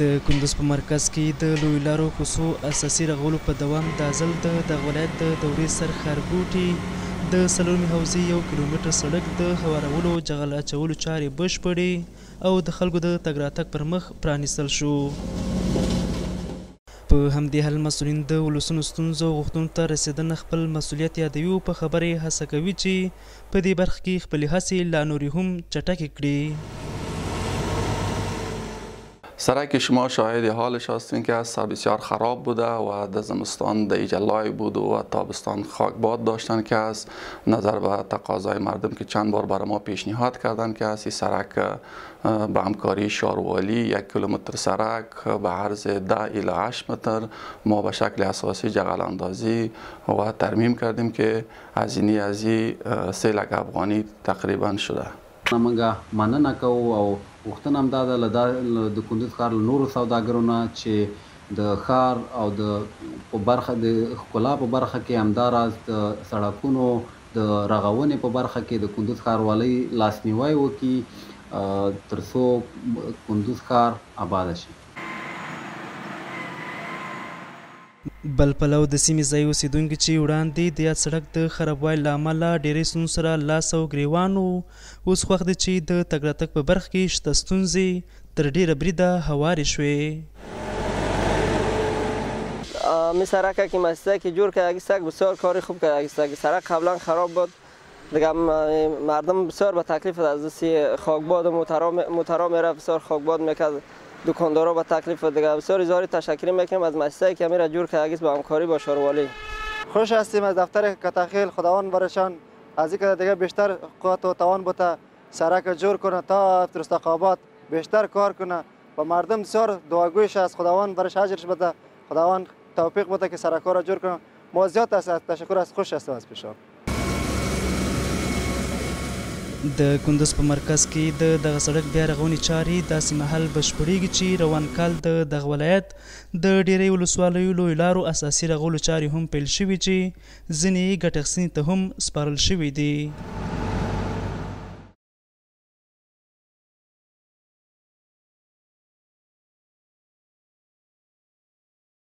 د کندوز په مرکز کې د لویو لارو کوڅو اساسي رغولو په دوام دا ځل د دغه ولایت د دورې سر ښارګوټي د څلورمې حوزې 1 کیلومتر سړک د هوارولو جغل اچولو چارې بشپړې او د خلکو د تګ راتګ پر مخ پرانیستل شو. په همدې حال مسؤلین د ولسونو ستونزو او غوښتنو ته رسېدنه خپل مسؤلیت یادوي او په خبره یې هڅه کوي چې په دې برخه کې خپلې هڅې لا نورې هم چټکې کړي. سرک شما شاهد حالش هستین که از بسیار خراب بوده و در زمستان دیجه لای بود و تابستان خاکباد داشتن که از نظر به تقاضای مردم که چند بار برای ما پیشنهاد کردن که از این سرک به همکاری شاروالی 1 کیلومتر سرک به عرض 10 الی 8 متر ما به شکل اساسی جغل اندازی و ترمیم کردیم که هزینه از 3 لک افغانی تقریبا شده. موږ مننه کوو او غوښتنه هم دا ده د کندوز ښار له نورو سوداګرو نه چې د ښار او د برخه د ښکلا په برخه کې همداراز د سړکونو د رغونې په برخه کې د کندوز ښاروالۍ لاسنیوی وکړي تر څو کندوز ښار آباده شي. بل پلو د سیمې ځایي اوسېدونکي چې وړاندې د یاد سړک د خرابوالي له امله ډېرې ستونزو سره لاس او ګرېوان وو، اوس خوښ دي چې د تګ راتګ په برخه کې شته ستونزې تر ډېره بریده هوارې شوې. می سرک که مسته که جور که سرک بسیار کاری خوب که سرک قبلا خراب بود دیگه مردم بسیار به تکلیف از دست خاکباد و موترا میره بسیار خاکباد میکرد، دکاندارا با تکلیف دیگه بسیار اظهار تشکر میکنیم از مسته که میره جور که با همکاری با شاروالی. خوش هستیم از دفتر کتاخیل، خداوند برشان از اینکه دیگه بیشتر قوت و توان بوده سرک جور کنه تا ترستاقابات بیشتر کار کنه و مردم بسیار دعاگویش از خداوند برش اجرش بده، خداوند توفیق بده که سرک‌ها را جور کنه. ما زیاد تشکر از خوش هستیم از پیشان. د کندوز په مرکز کې د دغه سړک بیا رغونې چارې داسې مهال بشپړېږي چې روان کال د دغه ولایت د ډېری ولسوالیو لویو لارو اساسي رغولو چارې هم پیل شوي چې ځینې یې ګټه اخیستنې ته هم سپارل شوي دي.